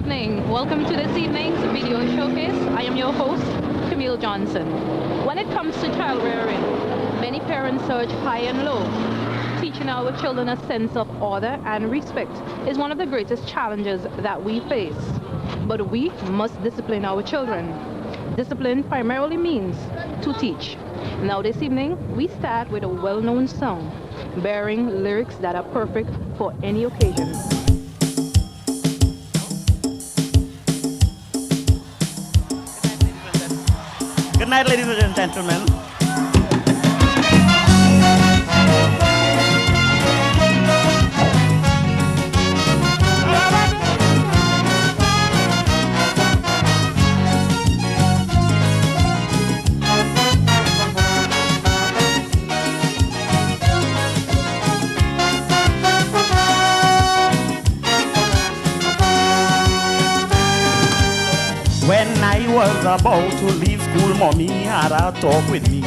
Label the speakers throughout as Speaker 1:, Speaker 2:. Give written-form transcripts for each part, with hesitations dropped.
Speaker 1: evening. Welcome to this evening's video showcase. I am your host, Camille Johnson. When it comes to child rearing, many parents search high and low. Teaching our children a sense of order and respect is one of the greatest challenges that we face. But we must discipline our children. Discipline primarily means to teach. Now this evening, we start with a well-known song, bearing lyrics that are perfect for any occasion.
Speaker 2: Good night, ladies and gentlemen. When I was about to leave school, mommy had a talk with me.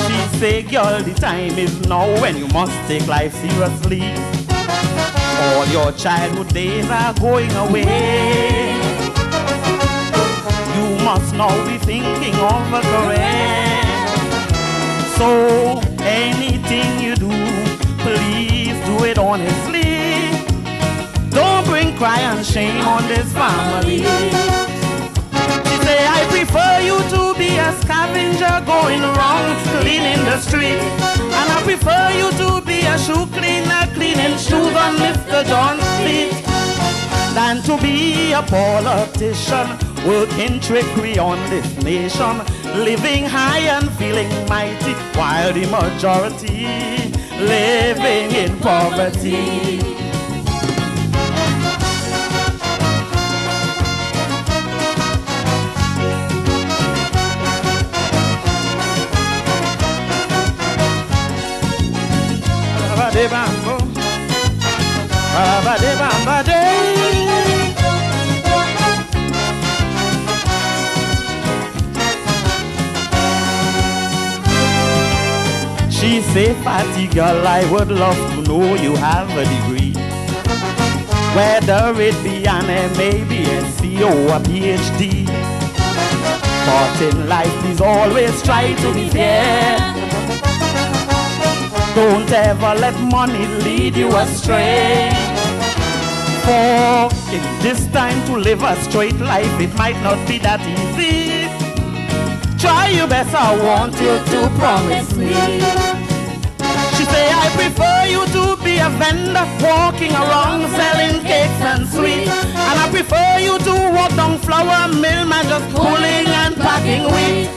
Speaker 2: She said, girl, the time is now when you must take life seriously. All your childhood days are going away. You must now be thinking of a career. So anything you do, please do it honestly. Don't bring cry and shame on this family. I prefer you to be a scavenger going around cleaning the street. And I prefer you to be a shoe cleaner cleaning shoes on Mr. John's feet than to be a politician working trickery on this nation, living high and feeling mighty while the majority living in poverty. She say, Fatty girl, I would love to know you have a degree, whether it be an MA, BSc or a PhD. But in life, please always try to be fair. Don't ever let money lead you astray. For if this time to live a straight life, it might not be that easy. Try your best, I want you to promise me. She say, I prefer you to be a vendor walking around selling cakes and sweets. And I prefer you to walk down flour mill man just pulling and packing wheat,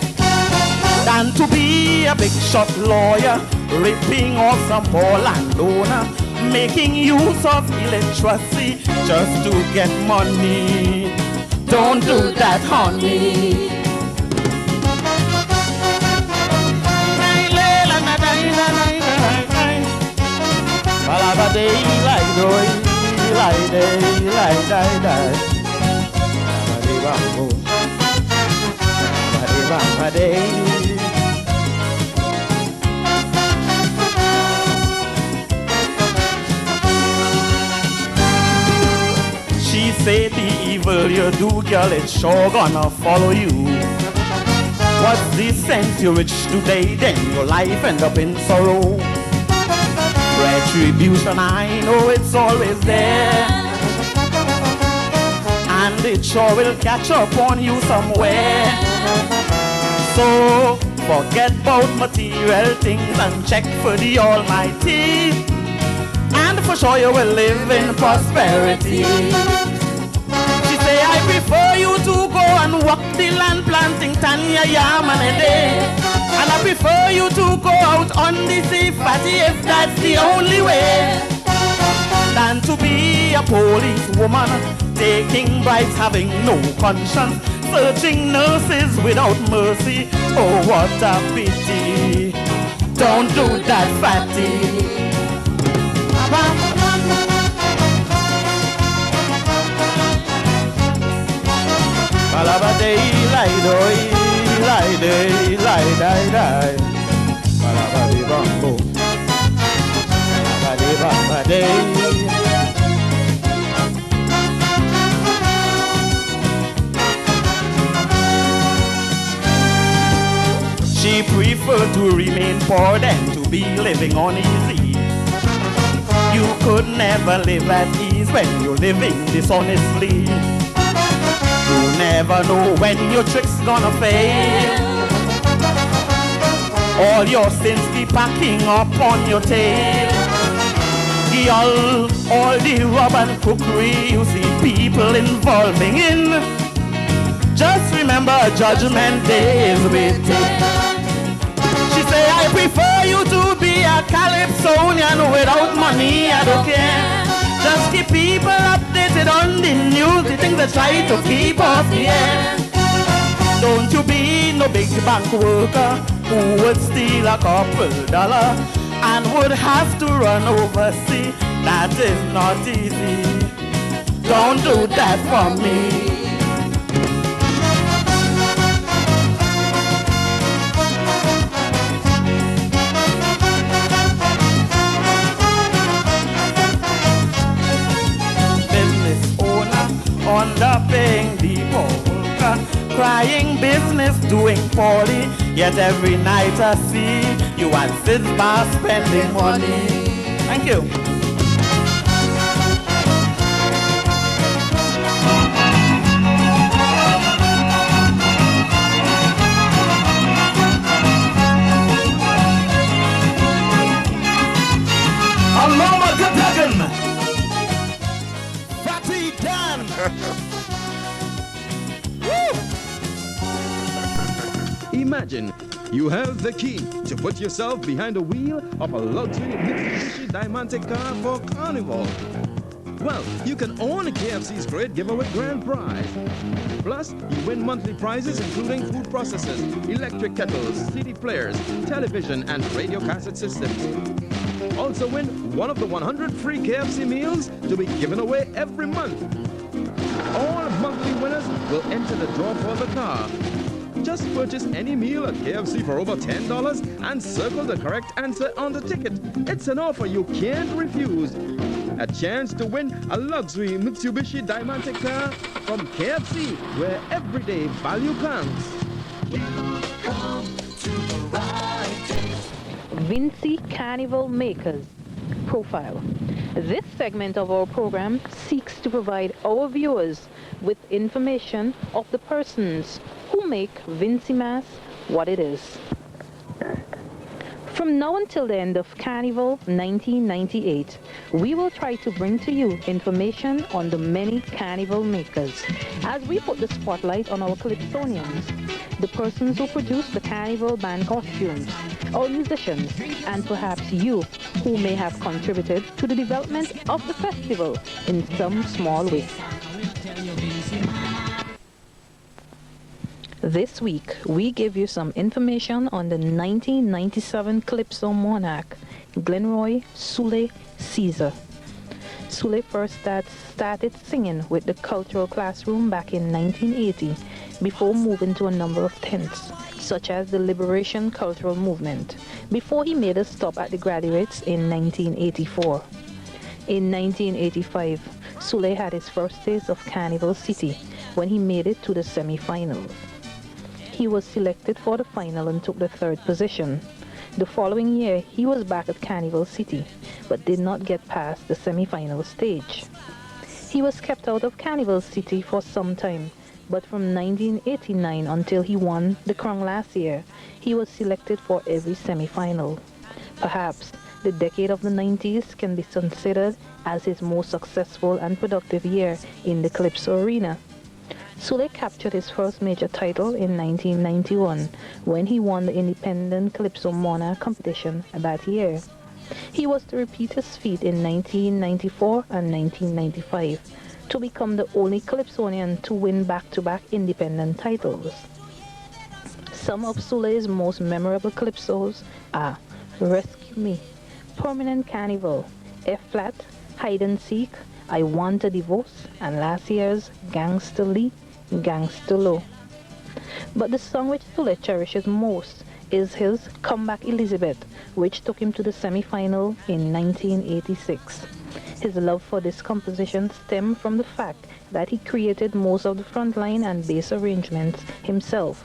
Speaker 2: than to be a big shot lawyer ripping off some poor landowner, making use of illiteracy just to get money. Don't do that, honey. She say the evil you do, girl, it's sure gonna follow you. What's the sense you're rich today, then your life end up in sorrow? Retribution, I know it's always there, and it sure will catch up on you somewhere. So forget about material things and check for the Almighty, and for sure you will live in prosperity. She say, I prefer you to go and walk the land planting Tanya yam and a day. And I prefer you to go out on the sea, fatty, if that's the only way, than to be a police woman, taking bribes, having no conscience, searching nurses without mercy. Oh, what a pity. Don't do that, fatty. to remain poor than to be living on easy. You could never live at ease when you're living dishonestly. You never know when your trick's gonna fail. All your sins keep packing up on your tail. All the rub and cookery you see people involving in. Just remember Judgment Day is waiting. She say, I prefer you to be a Calypsonian without money, I don't care. Just keep people updated on the news, the things that try to keep us here. Don't you be no big bank worker who would steal a couple $1 and would have to run overseas. That is not easy. Don't do that for me. Underpaying the poor, crying business, doing poorly. Yet every night I see you and Sid Bar spending money. Thank you. Aloma Katagan. Fatty Dan.
Speaker 3: Imagine you have the key to put yourself behind the wheel of a luxury Mitsubishi Diamante car for Carnival. Well, you can own KFC's great giveaway grand prize. Plus, you win monthly prizes including food processors, electric kettles, CD players, television, and radio cassette systems. Also win one of the 100 free KFC meals to be given away every month. All monthly winners will enter the draw for the car. Just purchase any meal at KFC for over $10 and circle the correct answer on the ticket. It's an offer you can't refuse. A chance to win a luxury Mitsubishi Diamante car from KFC, where everyday value counts.
Speaker 1: Vinci Carnival Makers Profile. This segment of our program seeks to provide our viewers with information of the persons who make Vinci Mass what it is. From now until the end of Carnival 1998, we will try to bring to you information on the many carnival makers, as we put the spotlight on our Calypsonians, the persons who produce the carnival band costumes, our musicians, and perhaps you who may have contributed to the development of the festival in some small way. This week, we give you some information on the 1997 Calypso monarch, Glenroy Sulle Caesar. Sulle first started singing with the cultural classroom back in 1980, before moving to a number of tents, such as the Liberation Cultural Movement, before he made a stop at the graduates in 1984. In 1985, Sulle had his first taste of Carnival City when he made it to the semi-finals. He was selected for the final and took the third position. The following year, he was back at Carnival City, but did not get past the semi-final stage. He was kept out of Carnival City for some time, but from 1989 until he won the crown last year, he was selected for every semi-final. Perhaps the decade of the 90s can be considered as his most successful and productive year in the Calypso arena. Sulle captured his first major title in 1991 when he won the Independent Calypso Monarch competition that year. He was to repeat his feat in 1994 and 1995 to become the only Calypsonian to win back-to-back independent titles. Some of Sulle's most memorable calypsos are Rescue Me, Permanent Carnival, F-Flat, Hide and Seek, I Want a Divorce, and last year's Gangsta Lee, Gangsta Low. But the song which Sulle cherishes most is his Comeback Elizabeth, which took him to the semi-final in 1986. His love for this composition stemmed from the fact that he created most of the frontline and bass arrangements himself.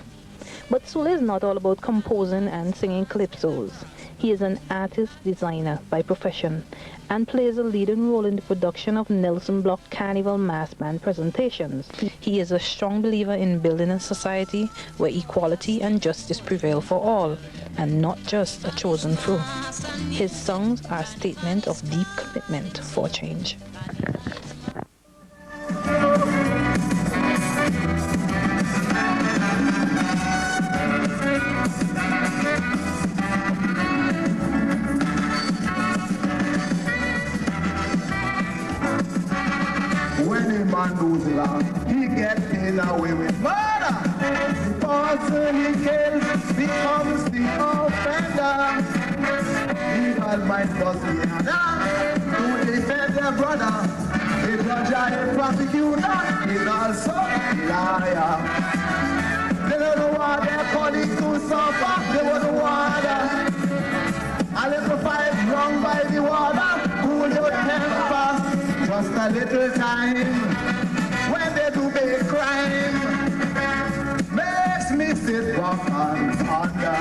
Speaker 1: But Sulle is not all about composing and singing calypsos. He is an artist-designer by profession and plays a leading role in the production of Nelson Block Carnival mass band presentations. He is a strong believer in building a society where equality and justice prevail for all, and not just a chosen few. His songs are a statement of deep commitment for change.
Speaker 4: When a man goes along, he gets in away with murder. The person he kills becomes the offender. Evil mind does the other to defend their brother. The judge and the prosecutor is also a liar. They don't know what they're calling to suffer. They wouldn't want a little fight wrong by the water. Cool your temper. Just a little time when they do big crime makes me sit back and ponder.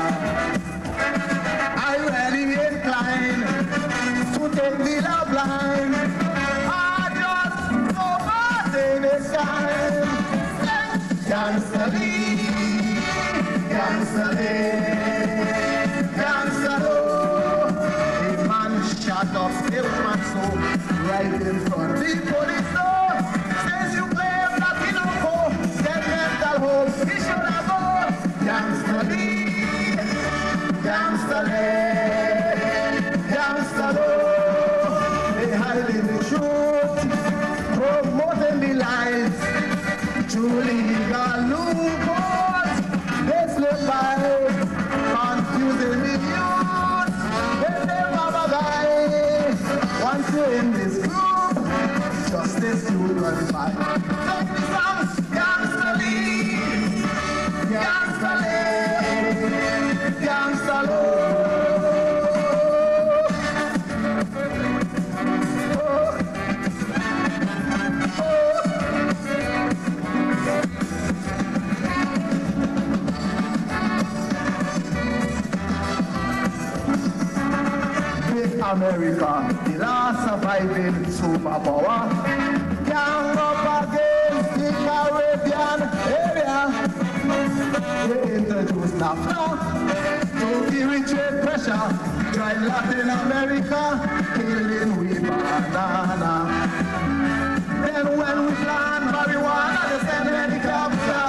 Speaker 4: I really inclined to take the love line. I just go party this time. Gangsta Lee, Gangsta Lee, Gangsta Lee. The man shot up the man so right in front. The police know, says you claim that he don't go, get mental home, he should have gone. Gangsta Lee, Gangsta Lee, Gangsta Lee. They hiding the truth, promoting the lies, truly legal loopholes. They slip by, confusing the youth. They never die. Once you're in this group, justice you will fight. Take me some Gangsta Lee, Gangsta Lee, Gangsta Lee. America, the last surviving superpower, gang up against the Caribbean area. They introduced NAFTA to irritate pressure, drive Latin America, killing we banana. Then when we plant marijuana, they send helicopter.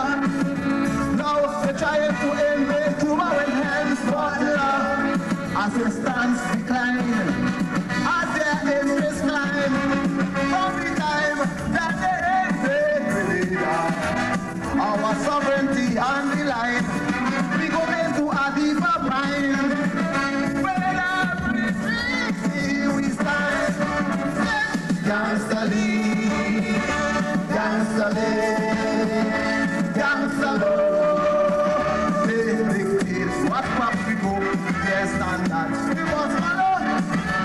Speaker 4: Now they're trying to invade Cuba with hands butler. Assistance decline, as their interests climb, from the time that they invade our sovereignty on the line, we go into a deeper bind, where everything we stand. Gangsta Lee, Gangsta Lee, Gangsta Lee. They dictate what path we go. Standards. We must follow.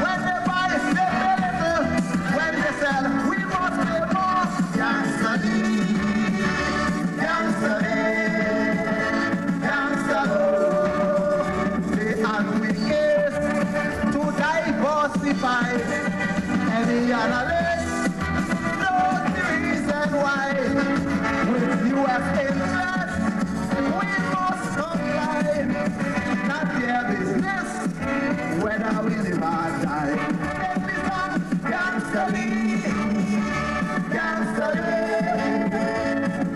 Speaker 4: When they buy, they pay little. When they sell, we must pay more. Gangsta Lee, Gangsta Lee, Gangsta Lee. They advocate to diversify. Any analyst knows the reason why. With U.S. interests, we must comply. Not their business, whether we live or die. Let me some Gangsta Lee, Gangsta Lee,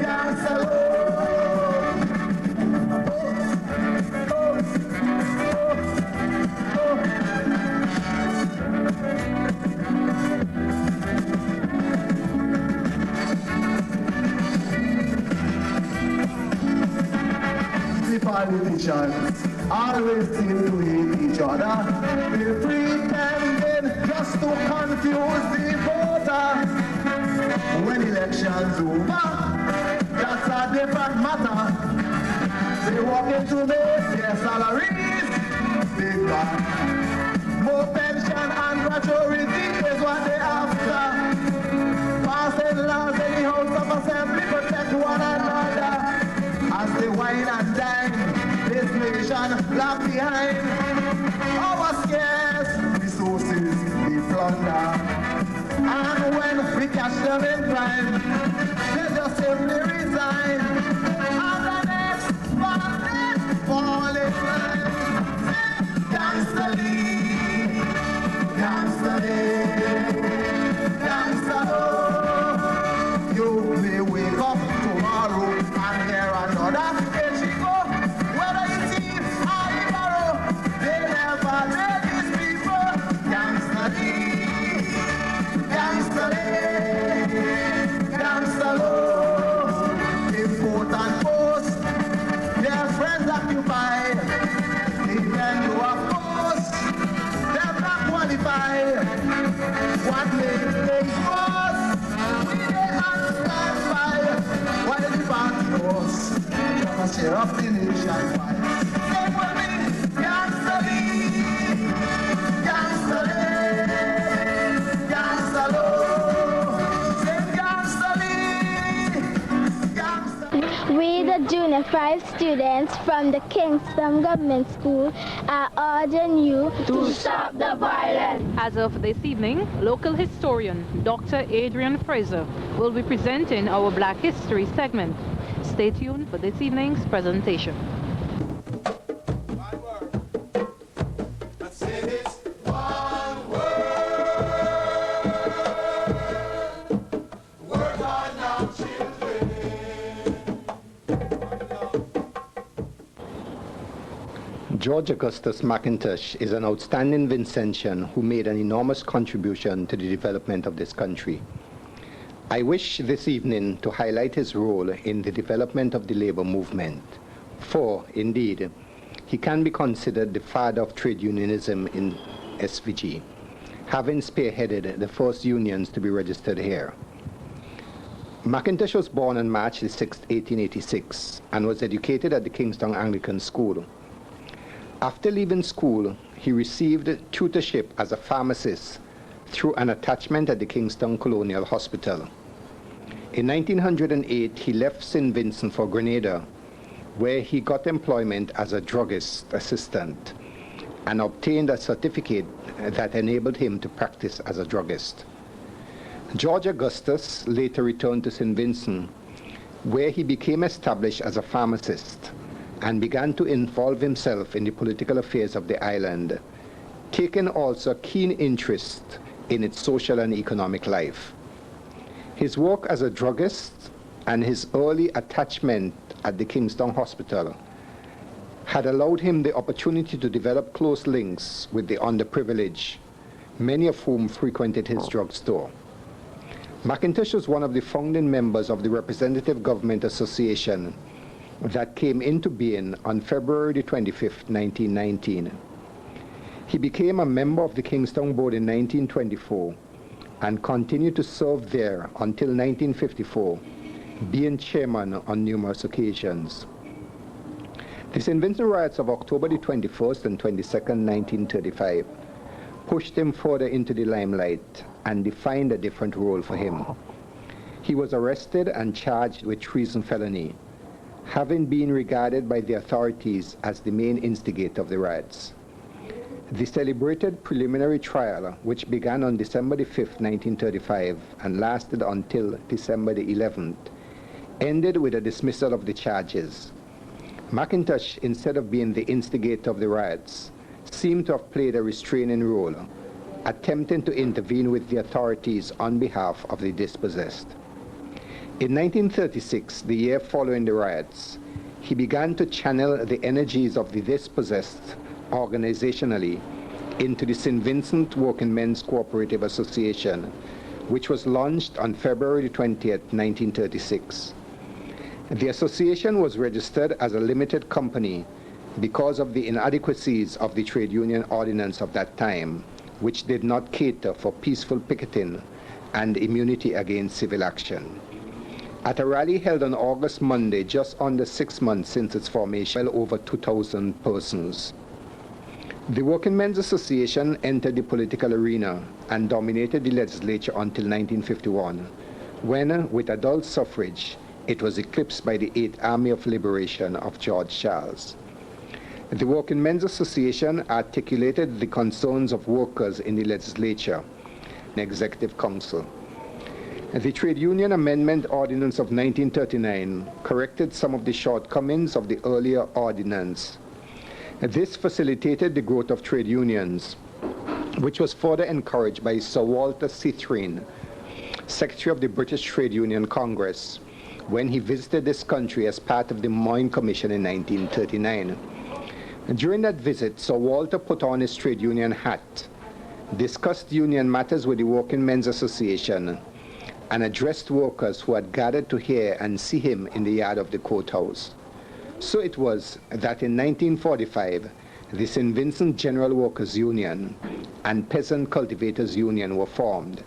Speaker 4: Gangsta Lee. The politicians always seem to hate each other. They pretending just to confuse the voter. When elections over, that's a different matter. They walk into make their salaries bigger. More pension and gratuity is what they after. Passing laws in the House of Assembly protect one another as they wine and dine. nation left behind. Our scarce resources we plunder. And when we catch them in crime, they just simply resign. And the next bandit fall in line. Gangsta Lee, Gangsta Lee, Gangsta Lee. You may wake up tomorrow and hear another H.E.Go. Whether you thief or you borrow, they never let these people. Gangsta Lee, Gangsta Lee, Gangsta Lee. Import and post, their friends occupied. Even though of course, they're not qualified. What makes things worse? We can't stand by. Why the party was? Gonna share up the nation wide. Say for me, Gangsta Lee, Gangsta Lee, Gangsta Lee. Say Gangsta Lee, Gangsta Lee.
Speaker 5: We, the Junior 5 students from the Kingston Government School, are urging you to stop the violence.
Speaker 1: As of this evening, local historian Dr. Adrian Fraser will be presenting our Black History segment. Stay tuned for this evening's presentation.
Speaker 6: George Augustus McIntosh is an outstanding Vincentian who made an enormous contribution to the development of this country. I wish this evening to highlight his role in the development of the labor movement, for, indeed, he can be considered the father of trade unionism in SVG, having spearheaded the first unions to be registered here. McIntosh was born on March 6, 1886, and was educated at the Kingston Anglican School. After leaving school, he received tutorship as a pharmacist through an attachment at the Kingston Colonial Hospital. In 1908, he left St. Vincent for Grenada, where he got employment as a druggist assistant and obtained a certificate that enabled him to practice as a druggist. George Augustus later returned to St. Vincent, where he became established as a pharmacist and began to involve himself in the political affairs of the island, taking also a keen interest in its social and economic life. His work as a druggist and his early attachment at the Kingston Hospital had allowed him the opportunity to develop close links with the underprivileged, many of whom frequented his drugstore. McIntosh was one of the founding members of the Representative Government Association that came into being on February 25, 1919. He became a member of the Kingston Board in 1924 and continued to serve there until 1954, being chairman on numerous occasions. The St. Vincent riots of October the 21st and 22nd, 1935, pushed him further into the limelight and defined a different role for him. He was arrested and charged with treason felony, having been regarded by the authorities as the main instigator of the riots. The celebrated preliminary trial, which began on December 5, 1935, and lasted until December 11th, ended with a dismissal of the charges. McIntosh, instead of being the instigator of the riots, seemed to have played a restraining role, attempting to intervene with the authorities on behalf of the dispossessed. In 1936, the year following the riots, he began to channel the energies of the dispossessed organizationally into the St. Vincent Working Men's Cooperative Association, which was launched on February 20, 1936. The association was registered as a limited company because of the inadequacies of the trade union ordinance of that time, which did not cater for peaceful picketing and immunity against civil action. At a rally held on August Monday, just under 6 months since its formation, well over 2,000 persons. The Working Men's Association entered the political arena and dominated the legislature until 1951, when, with adult suffrage, it was eclipsed by the 8th Army of Liberation of George Charles. The Working Men's Association articulated the concerns of workers in the legislature and executive council. The Trade Union Amendment Ordinance of 1939 corrected some of the shortcomings of the earlier ordinance. This facilitated the growth of trade unions, which was further encouraged by Sir Walter Cithrane, Secretary of the British Trade Union Congress, when he visited this country as part of the Moyne Commission in 1939. During that visit, Sir Walter put on his trade union hat, discussed union matters with the Working Men's Association, and addressed workers who had gathered to hear and see him in the yard of the courthouse. So it was that in 1945, the St. Vincent General Workers Union and Peasant Cultivators Union were formed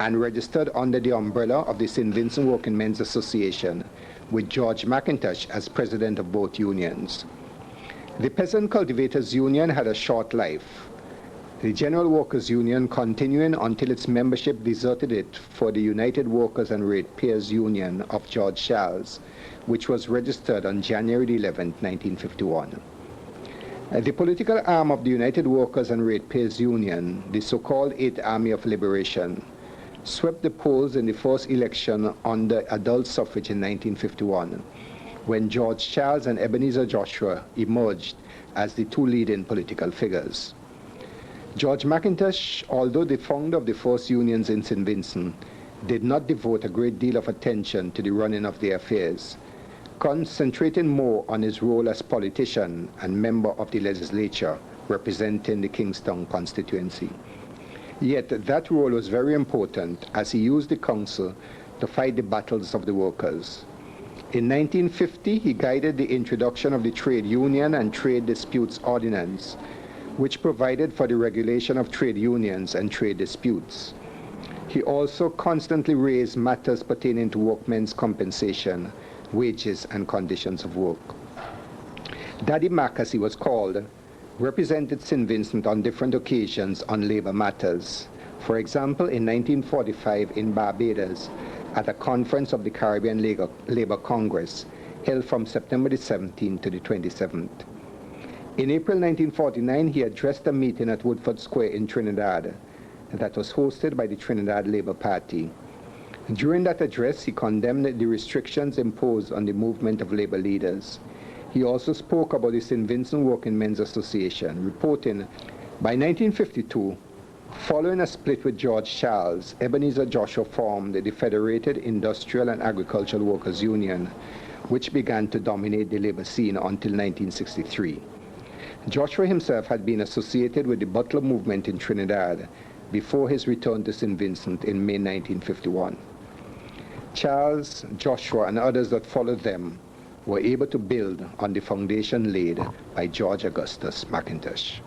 Speaker 6: and registered under the umbrella of the St. Vincent Working Men's Association, with George McIntosh as president of both unions. The Peasant Cultivators Union had a short life, the General Workers Union continuing until its membership deserted it for the United Workers and Ratepayers Union of George Charles, which was registered on January 11, 1951. The political arm of the United Workers and Ratepayers Union, the so-called Eighth Army of Liberation, swept the polls in the first election under adult suffrage in 1951, when George Charles and Ebenezer Joshua emerged as the two leading political figures. George McIntosh, although the founder of the first unions in St. Vincent, did not devote a great deal of attention to the running of their affairs, concentrating more on his role as politician and member of the legislature representing the Kingstown constituency. Yet that role was very important, as he used the council to fight the battles of the workers. In 1950, he guided the introduction of the Trade Union and Trade Disputes Ordinance, which provided for the regulation of trade unions and trade disputes. He also constantly raised matters pertaining to workmen's compensation, wages, and conditions of work. Daddy Mac, as he was called, represented St. Vincent on different occasions on labor matters. For example, in 1945 in Barbados, at a conference of the Caribbean Labor Congress, held from September the 17th to the 27th. In April 1949, he addressed a meeting at Woodford Square in Trinidad that was hosted by the Trinidad Labour Party. During that address, he condemned the restrictions imposed on the movement of labor leaders. He also spoke about the St. Vincent Working Men's Association, reporting, by 1952, following a split with George Charles, Ebenezer Joshua formed the Federated Industrial and Agricultural Workers Union, which began to dominate the labor scene until 1963. Joshua himself had been associated with the Butler movement in Trinidad before his return to St. Vincent in May 1951. Charles, Joshua, and others that followed them were able to build on the foundation laid by George Augustus McIntosh.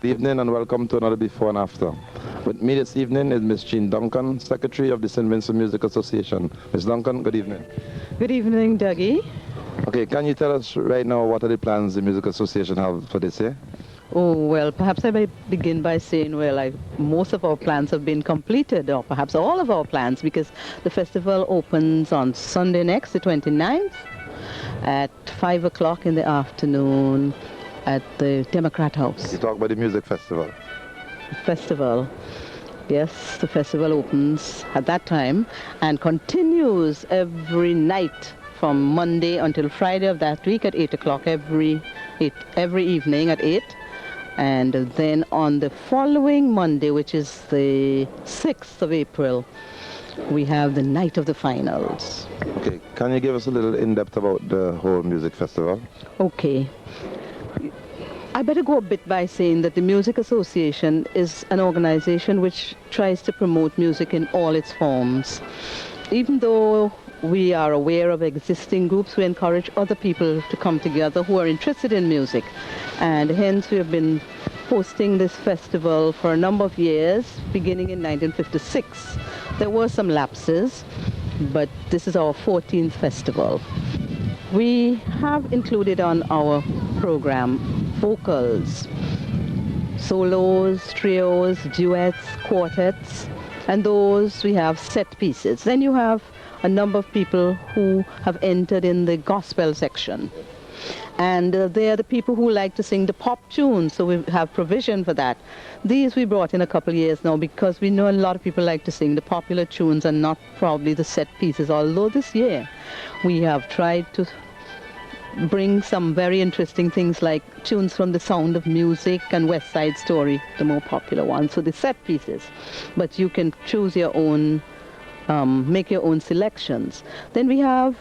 Speaker 7: Good evening and welcome to another Before and After. With me this evening is Miss Jean Duncan, Secretary of the St. Vincent Music Association. Miss Duncan, good evening.
Speaker 8: Good evening, Duggie.
Speaker 7: Okay, can you tell us right now what are the plans the Music Association have for this year?
Speaker 8: Oh, well, perhaps I may begin by saying, well, most of our plans have been completed, or perhaps all of our plans, because the festival opens on Sunday next, the 29th, at 5 o'clock in the afternoon at the Democrat House.
Speaker 7: You talk about the music festival.
Speaker 8: Festival. Yes, the festival opens at that time and continues every night from Monday until Friday of that week at 8 o'clock every evening at 8. And then on the following Monday, which is the 6th of April, We have the night of the finals.
Speaker 7: Okay, can you give us a little in-depth about the whole music festival?
Speaker 8: Okay. I better go a bit by saying that the Music Association is an organization which tries to promote music in all its forms. Even though we are aware of existing groups, we encourage other people to come together who are interested in music. And hence we have been hosting this festival for a number of years, beginning in 1956. There were some lapses, but this is our 14th festival. We have included on our program vocals, solos, trios, duets, quartets, and those we have set pieces. Then you have a number of people who have entered in the gospel section. And they are the people who like to sing the pop tunes, so we have provision for that. These we brought in a couple of years now because we know a lot of people like to sing the popular tunes and not probably the set pieces, although this year we have tried to bring some very interesting things like tunes from The Sound of Music and West Side Story, the more popular ones, so the set pieces. But you can choose your own, make your own selections. Then we have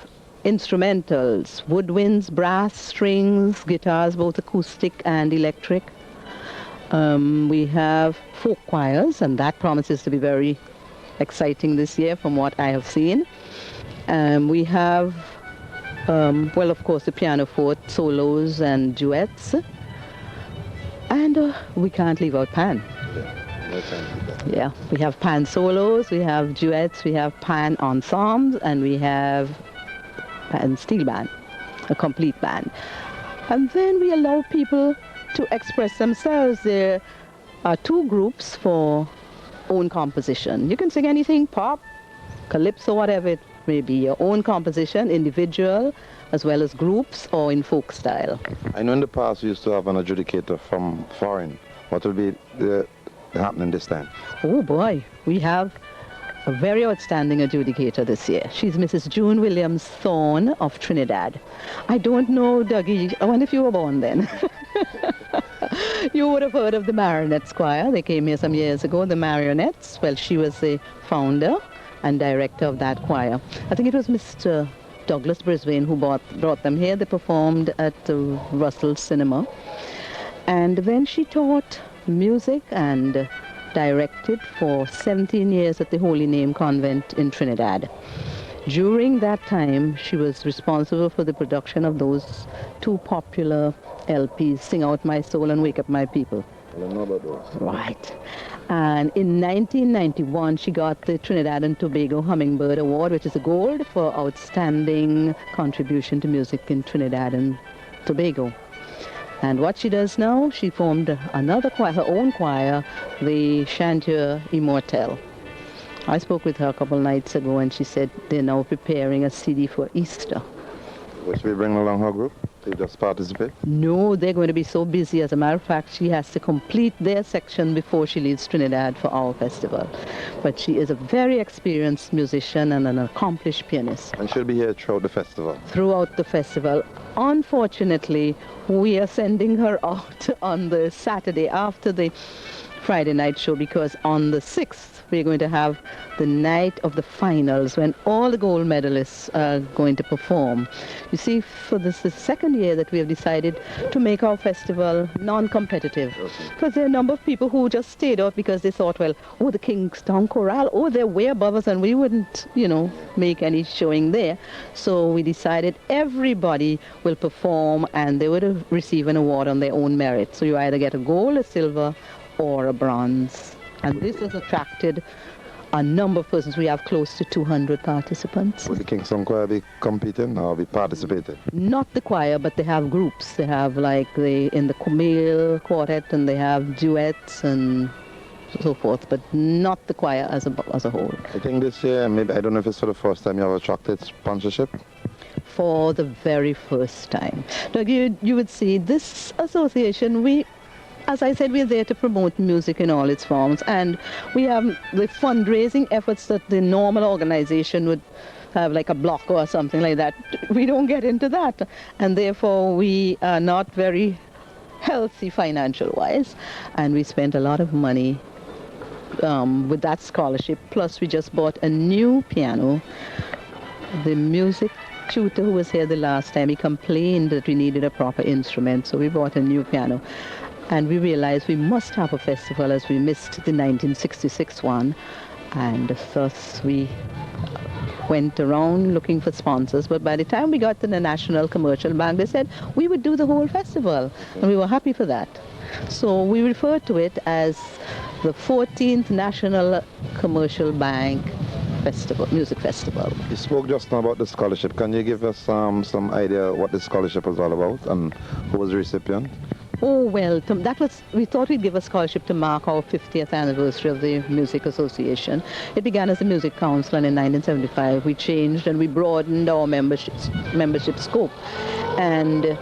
Speaker 8: instrumentals, woodwinds, brass, strings, guitars, both acoustic and electric. We have folk choirs, and that promises to be very exciting this year from what I have seen. We have well, of course, the pianoforte, solos and duets. And we can't leave out pan. Yeah, we have pan solos, we have duets, we have pan ensembles, and we have pan steel band, a complete band. And then we allow people to express themselves. There are two groups for own composition. You can sing anything, pop, calypso, whatever it may be, your own composition, individual, as well as groups or in folk style.
Speaker 7: I know in the past we used to have an adjudicator from foreign. What will be happening this time?
Speaker 8: Oh boy, we have a very outstanding adjudicator this year. She's Mrs. June Williams Thorne of Trinidad. I don't know, Duggie, I wonder if you were born then. You would have heard of the Marionettes Choir. They came here some years ago, the Marionettes. Well, she was the founder and director of that choir. I think it was Mr. Douglas Brisbane who brought them here. They performed at the Russell Cinema. And then she taught music and directed for 17 years at the Holy Name Convent in Trinidad. During that time, she was responsible for the production of those two popular LPs, Sing Out My Soul and Wake Up My People. Right. And in 1991, she got the Trinidad and Tobago Hummingbird Award, which is a gold for outstanding contribution to music in Trinidad and Tobago. And what she does now, she formed another choir, her own choir, the Chanteur Immortel. I spoke with her a couple nights ago, and she said they're now preparing a CD for Easter.
Speaker 7: Will she be bringing along her group to just participate?
Speaker 8: No, they're going to be so busy. As a matter of fact, she has to complete their section before she leaves Trinidad for our festival. But she is a very experienced musician and an accomplished pianist.
Speaker 7: And she'll be here throughout the festival?
Speaker 8: Throughout the festival. Unfortunately, we are sending her out on the Saturday after the Friday night show, because on the 6th we're going to have the night of the finals when all the gold medalists are going to perform. You see, for this the second year that we have decided to make our festival non-competitive. Because there are a number of people who just stayed out because they thought, well, oh, the Kingstown Chorale, oh, they're way above us and we wouldn't, you know, make any showing there. So we decided everybody will perform and they would receive an award on their own merit. So you either get a gold, a silver, or a bronze. And this has attracted a number of persons. We have close to 200 participants.
Speaker 7: Will the Kingston Choir be competing or be participating?
Speaker 8: Not the choir, but they have groups. They have like in the Camille quartet, and they have duets and so forth, but not the choir as a whole.
Speaker 7: I think this year, maybe, I don't know if it's for the first time you have attracted sponsorship?
Speaker 8: For the very first time. Doug, you would see this association, as I said, we're there to promote music in all its forms, and we have the fundraising efforts that the normal organization would have, like a block or something like that. We don't get into that, and therefore we are not very healthy financial-wise, and we spent a lot of money with that scholarship. Plus, we just bought a new piano. The music tutor who was here the last time, he complained that we needed a proper instrument, so we bought a new piano. And we realized we must have a festival as we missed the 1966 one. And thus we went around looking for sponsors. But by the time we got to the National Commercial Bank, they said we would do the whole festival. And we were happy for that. So we refer to it as the 14th National Commercial Bank Festival, Music Festival.
Speaker 7: You spoke just now about the scholarship. Can you give us some idea what the scholarship was all about and who was the recipient?
Speaker 8: Oh, well, we thought we'd give a scholarship to mark our 50th anniversary of the Music Association. It began as a music council, and in 1975 we changed and we broadened our membership scope. And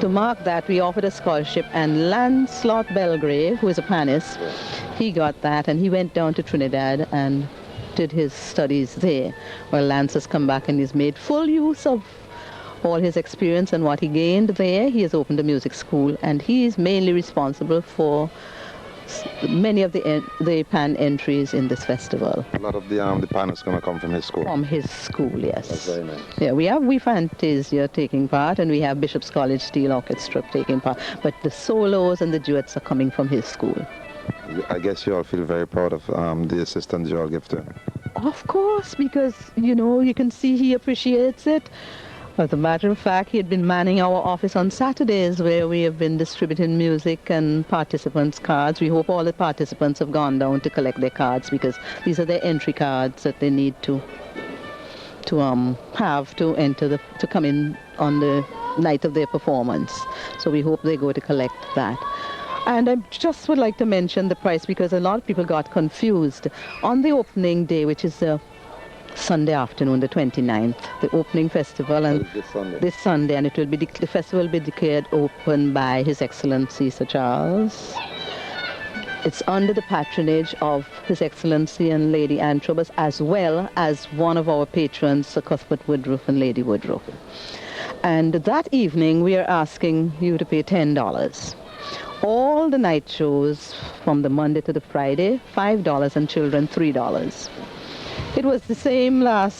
Speaker 8: to mark that, we offered a scholarship, and Lancelot Belgrave, who is a pianist, he got that, and he went down to Trinidad and did his studies there. Well, Lance has come back and he's made full use of all his experience and what he gained there. He has opened a music school, and he is mainly responsible for many of the pan entries in this festival.
Speaker 7: A lot of the pan is going to come from his school.
Speaker 8: From his school, yes.
Speaker 7: That's very nice.
Speaker 8: Yeah, we have Fantasia taking part, and we have Bishop's College Steel Orchestra taking part, but the solos and the duets are coming from his school.
Speaker 7: I guess you all feel very proud of the assistance you all give to him.
Speaker 8: Of course, because, you can see he appreciates it. As a matter of fact, he had been manning our office on Saturdays, where we have been distributing music and participants' cards. We hope all the participants have gone down to collect their cards, because these are their entry cards that they need to have to enter to come in on the night of their performance. So we hope they go to collect that. And I just would like to mention the price, because a lot of people got confused. On the opening day, which is Sunday afternoon, the 29th, the opening festival, and this Sunday, and the festival will be declared open by His Excellency Sir Charles. It's under the patronage of His Excellency and Lady Anne Trubus, as well as one of our patrons, Sir Cuthbert Woodruff and Lady Woodruff. And that evening, we are asking you to pay $10. All the night shows from the Monday to the Friday, $5, and children $3. It was the same a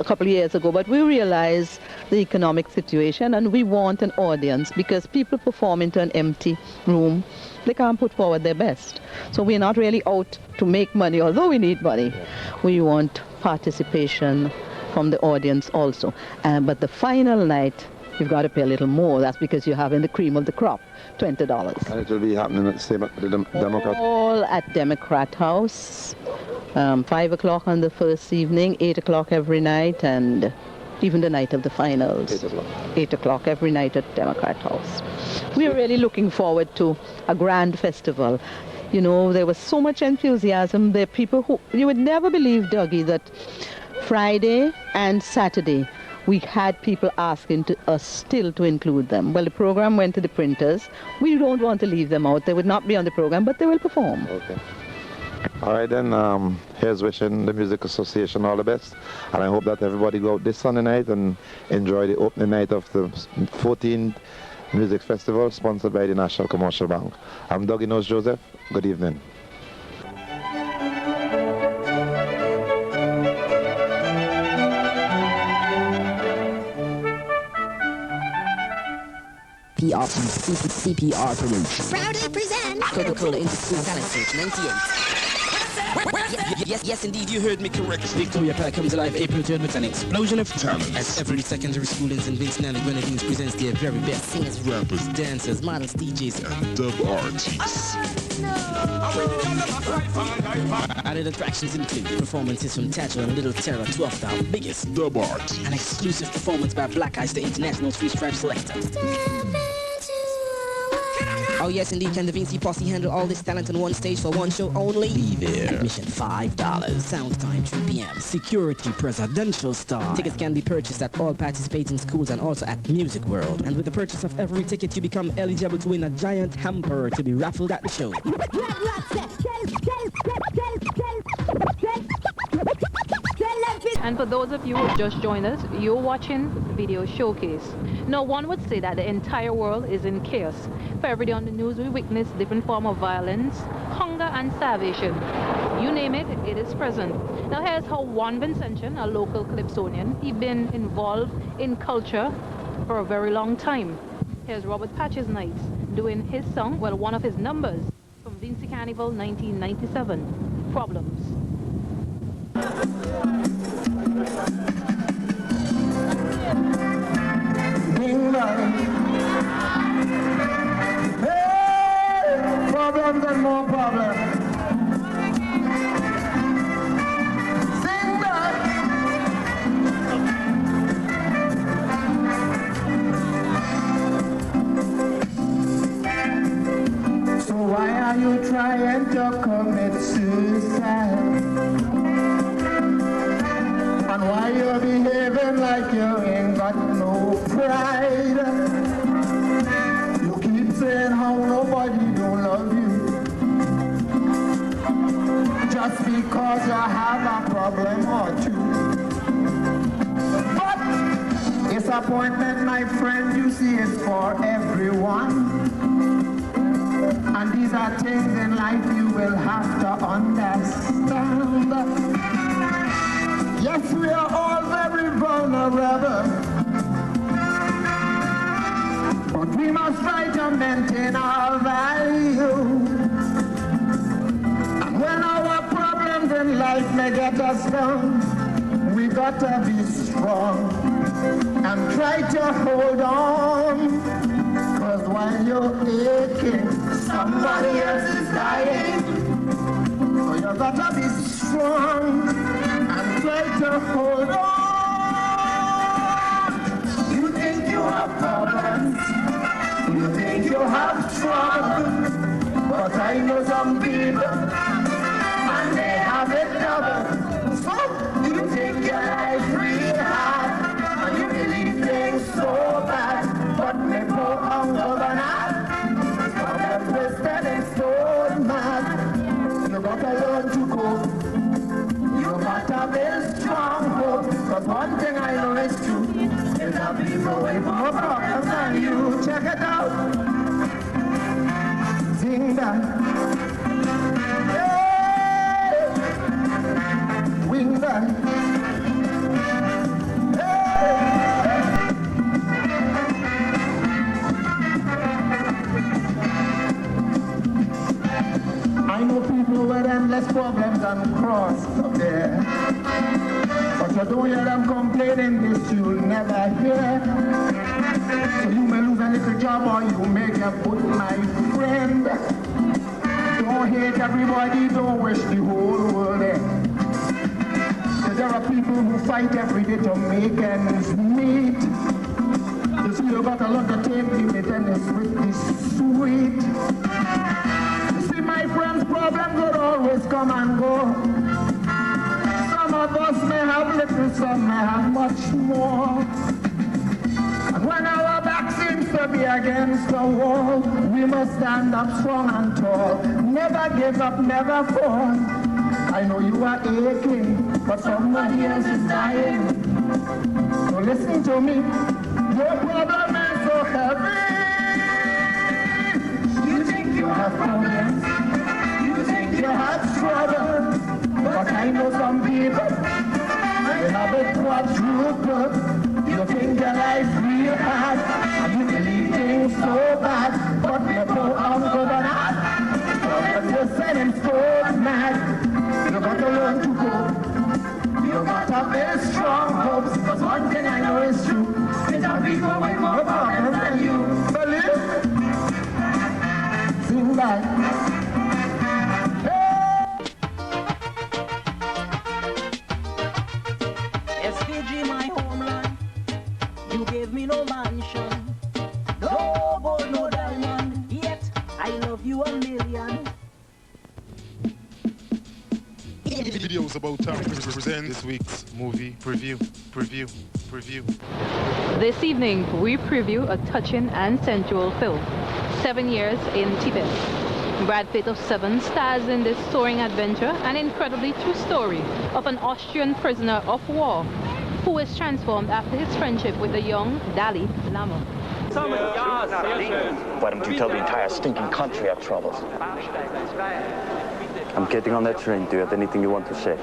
Speaker 8: couple of years ago, but we realized the economic situation, and we want an audience, because people perform into an empty room. They can't put forward their best. So we're not really out to make money, although we need money. We want participation from the audience also. But the final night, you've got to pay a little more. That's because you're having the cream of the crop, $20.
Speaker 7: And it will be happening at the Democrat?
Speaker 8: All at Democrat House. 5 o'clock on the first evening, 8 o'clock every night, and even the night of the finals.
Speaker 7: 8 o'clock.
Speaker 8: 8 o'clock every night at Democrat House. We are really looking forward to a grand festival. There was so much enthusiasm. There are people who, you would never believe, Duggie, that Friday and Saturday, we had people asking us still to include them. Well, the program went to the printers. We don't want to leave them out. They would not be on the program, but they will perform.
Speaker 7: Okay. All right, then, here's wishing the Music Association all the best. And I hope that everybody go out this Sunday night and enjoy the opening night of the 14th Music Festival, sponsored by the National Commercial Bank. I'm Duggie Nose Joseph. Good evening.
Speaker 9: CPR production.
Speaker 10: Proudly present
Speaker 9: Coca-Cola Inter-School Talent Search 98. Yes, indeed, you heard me correctly. Victoria Park comes alive April 3rd with an explosion of talent. As every secondary school in St. Vincent and the Grenadines presents their very best singers, rappers, dancers, models, DJs, and dub artists. Added attractions include performances from Tatcher and Little Terror, 12th our biggest dub art. An exclusive performance by Black Eyes, the International Three Stripe Selector. Oh yes, indeed, can the Vinci Posse handle all this talent on one stage for one show only? Be there. Admission $5. Sound time 3 p.m. Security presidential style. Tickets can be purchased at all participating schools and also at Music World. And with the purchase of every ticket, you become eligible to win a giant hamper to be raffled at the show.
Speaker 1: And for those of you who just joined us, you're watching Video Showcase. Now, one would say that the entire world is in chaos For every day on the news, we witness different form of violence, hunger, and starvation. You name it, it is present. Now here's how one Vincentian, a local Calypsonian, he's been involved in culture for a very long time. Here's Robert Patch's Nights doing his song, well, one of his numbers from Vincy Carnival 1997, Problems.
Speaker 4: Hey, problems and more problems. Sing that. So why are you trying to commit suicide? And why you behaving like you ain't got no pride? You keep saying how nobody don't love you just because you have a problem or two. But disappointment, my friend, you see, is for everyone. And these are things in life you will have to understand. Yes, we are all very vulnerable, but we must try to maintain our value. And when our problems in life may get us down, we got to be strong and try to hold on. Cause while you're aching, somebody else is dying. So you gotta be strong and try to hold on. You think you have problems, you think you have trouble, but I know some people and they have it double. So you think your life really hard and you believe things so bad, but me poor uncle and I, problems are standing so mad. You gotta learn to go. You gotta be strong hope, cause one thing I know is true, is that people with more problems than you. Check it out. Sing that. Hey! Wing that. Hey! I know people with endless problems and cross up there, but you don't hear them complaining, this you'll never hear. So you may lose a little job or you may get put, my friend. Don't hate everybody, don't wish the whole world end. So there are people who fight every day to make ends meet. You see, you gotta learn to take the bit and it's really sweet. My friends' problems will always come and go. Some of us may have little, some may have much more. And when our back seems to be against the wall, we must stand up strong and tall. Never give up, never fall. I know you are aching, but somebody else is dying. So listen to me, your problem is so heavy. You think you have problems, you think you have trouble, but I know some people, they have it quadruple. You think your life real hard, and you believe things so bad, but you go on good or not. But you're setting so mad, you got to learn to go. You got to build strong hopes, because one thing I know is true, is that people with more problems than you. Believe? Sing that.
Speaker 2: SVG, my homeland, you gave me no mansion, no gold, no diamond, yet I love you a million.
Speaker 10: Videos about time to present this week's movie preview.
Speaker 1: This evening, we preview a touching and sensual film, 7 Years in Tibet. Brad Pitt of Seven stars in this soaring adventure, an incredibly true story of an Austrian prisoner of war who is transformed after his friendship with the young Dalai Lama.
Speaker 11: Why don't you tell the entire stinking country our troubles? I'm getting on that train. Do you have anything you want to say?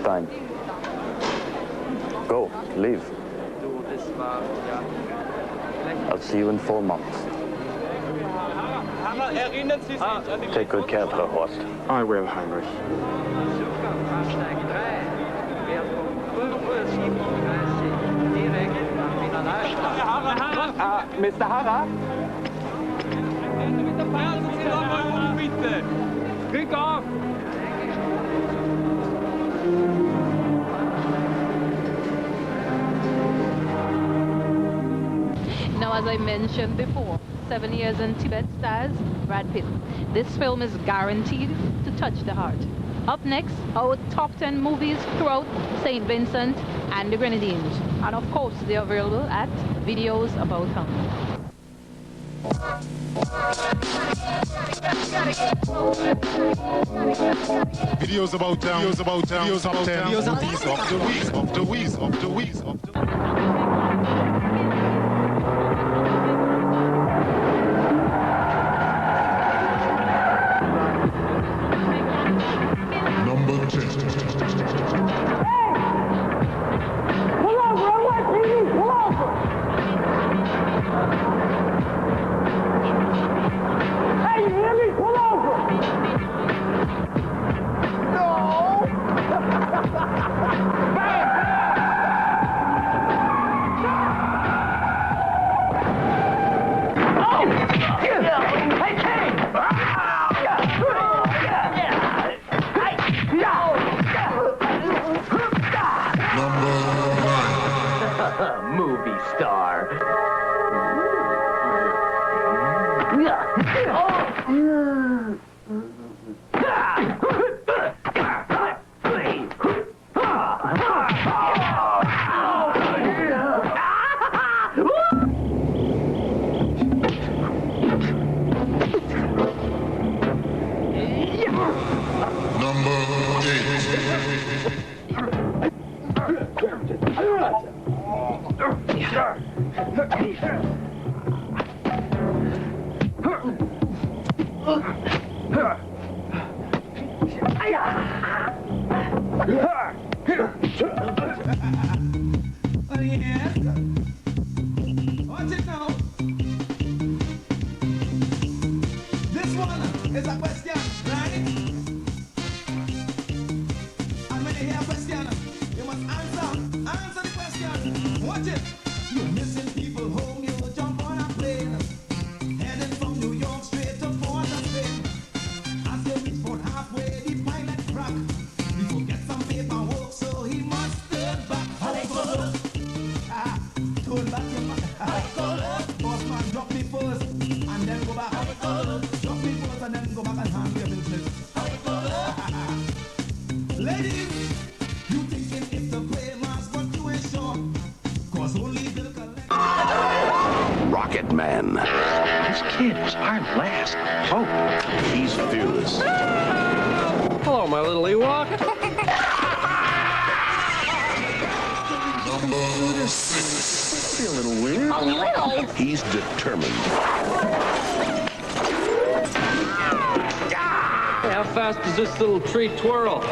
Speaker 11: Fine. Go. Leave. I'll see you in 4 months. Take good care of her, Horst.
Speaker 12: I will, Heinrich.
Speaker 13: Mr. Harrer? Krieg auf!
Speaker 1: Now, as I mentioned before, 7 years in Tibet stars Brad Pitt. This film is guaranteed to touch the heart. Up next, our top 10 movies throughout St. Vincent and the Grenadines. And of course, they're available at Videos About Town.
Speaker 10: Videos about town, videos about town, videos about town, videos of the week, of the week, of the week, of the week.
Speaker 4: Number 10.
Speaker 13: Pull over, NYPD, pull over! Hey, you hear me? Pull over! No! Hey, King!
Speaker 14: Movie star.
Speaker 15: He's determined.
Speaker 14: How fast does this little tree twirl?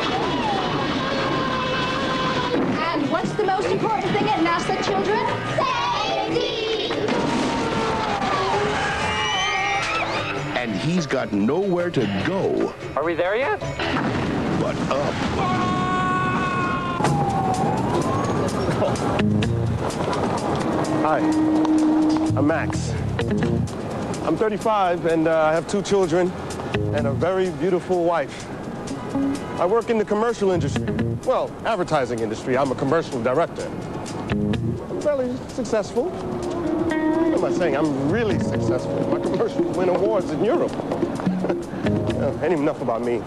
Speaker 16: And what's the most important thing at NASA, children? Safety!
Speaker 15: And he's got nowhere to go.
Speaker 14: Are we there yet?
Speaker 15: But up.
Speaker 17: Hi, I'm Max. I'm 35 and I have 2 children and a very beautiful wife. I work in the commercial industry. Well, advertising industry. I'm a commercial director. I'm fairly successful. What am I saying? I'm really successful. My commercials win awards in Europe. Ain't even enough about me.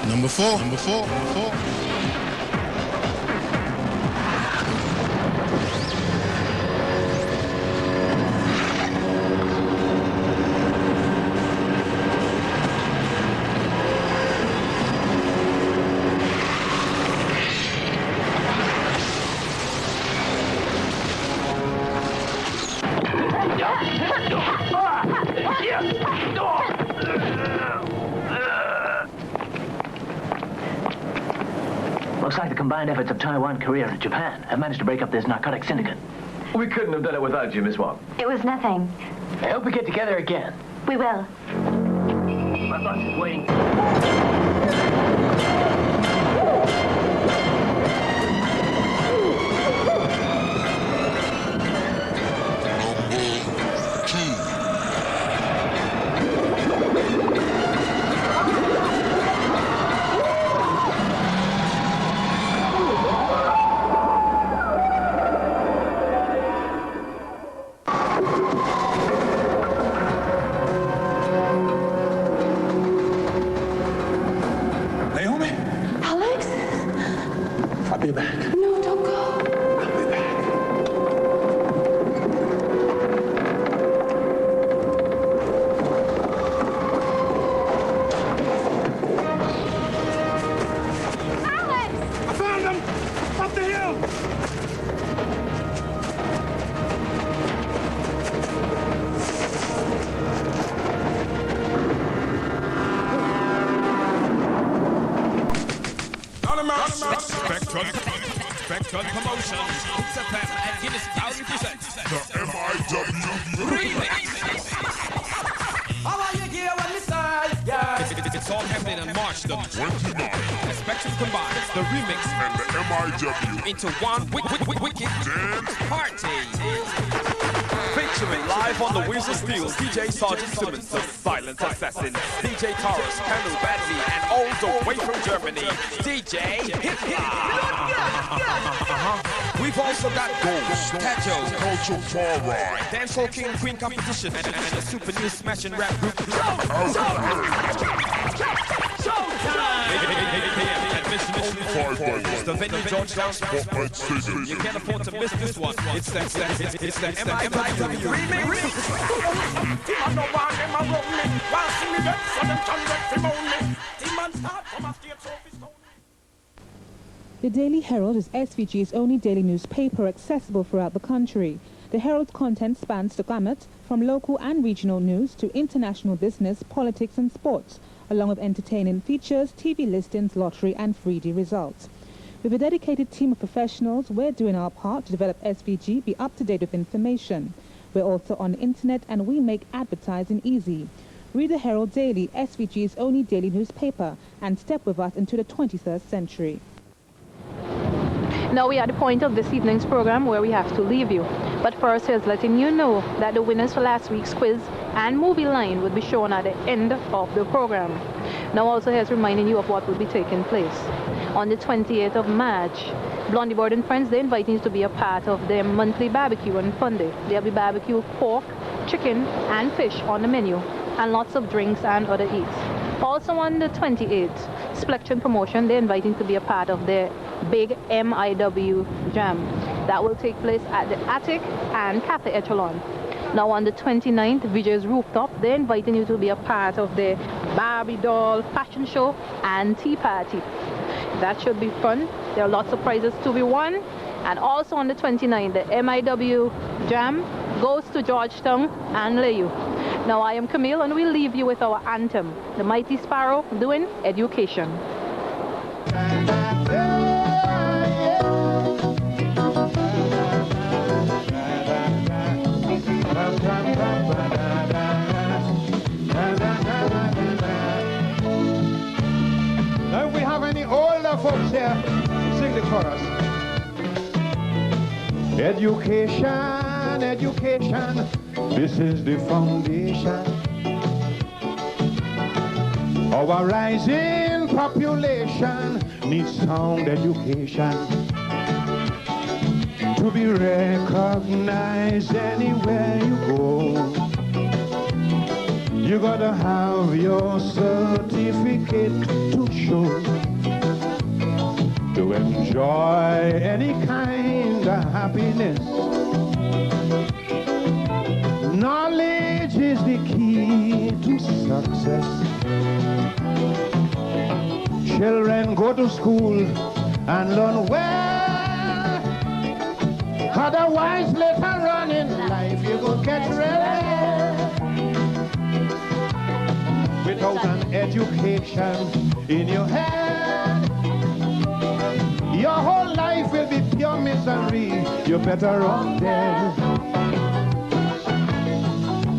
Speaker 10: Number 4. Number 4. Number 4.
Speaker 12: combined efforts of Taiwan, Korea, and Japan have managed to break up this narcotic syndicate.
Speaker 14: We couldn't have done it without you, Miss Wong.
Speaker 18: It was nothing.
Speaker 12: I hope we get together again.
Speaker 18: We will.
Speaker 12: My boss is waiting.
Speaker 13: I'll be back.
Speaker 18: No, don't go.
Speaker 13: I'll be back.
Speaker 18: Alex!
Speaker 13: I found him! Up the hill!
Speaker 19: Spectrum Promotions, Hoops FM, and Guinness proudly presents the MIW Remix. How are you here when we say, yeah? It's all happening on March the 29th. The Spectrum combines the remix and the MIW into one wicked dance party. Featuring live on the Wheels of Steel, DJ Sergeant Simmons, the Silent Assassin, DJ Taurus, Camille Johnson, and all the way from Germany, DJ Hitler. We've also got Ghost, Tajo, Cultural Far Ride, Dancehall King and Queen competition, and a super new smash and rap group. Admission only $5. The venue Georgetown Spotlight Stadium. You can't afford to miss this one. It's the MIW Remix.
Speaker 20: The Daily Herald is SVG's only daily newspaper accessible throughout the country. The Herald's content spans the gamut from local and regional news to international business, politics and sports, along with entertaining features, TV listings, lottery and 3D results. With a dedicated team of professionals, we're doing our part to develop SVG, be up to date with information. We're also on the internet and we make advertising easy. Read the Herald Daily, SVG's only daily newspaper, and step with us into the 21st century.
Speaker 1: Now we are at the point of this evening's program where we have to leave you. But first, here's letting you know that the winners for last week's quiz and movie line will be shown at the end of the program. Now also here's reminding you of what will be taking place. On the 28th of March, Blondie Board and Friends, they're inviting you to be a part of their monthly barbecue and fun day. There'll be barbecue, pork, chicken and fish on the menu, and lots of drinks and other eats. Also on the 28th, Spectrum Promotion, they're inviting to be a part of their big MIW Jam. That will take place at the Attic and Cafe Echelon. Now on the 29th, Vijay's Rooftop, they're inviting you to be a part of their Barbie doll fashion show and tea party. That should be fun. There are lots of prizes to be won. And also on the 29th, the MIW Jam goes to Georgetown and Layu. Now I am Camille and we'll leave you with our anthem, The Mighty Sparrow doing Education.
Speaker 21: Now if we have any older folks here, sing the chorus. Education, education, this is the foundation. Our rising population needs sound education to be recognized anywhere you go. You gotta have your certificate to show to enjoy any kind of happiness. Knowledge is the key to success. Children go to school and learn well. Otherwise, later on in life, you go get ready. Without an education in your head, Your whole life will be pure misery. You're better off dead.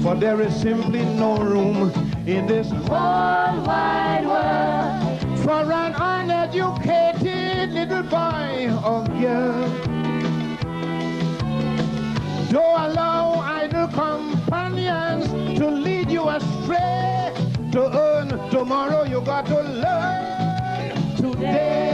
Speaker 21: For there is simply no room in this whole wide world for an uneducated little boy or girl. Don't allow idle companions to lead you astray. To earn tomorrow, you got to learn today.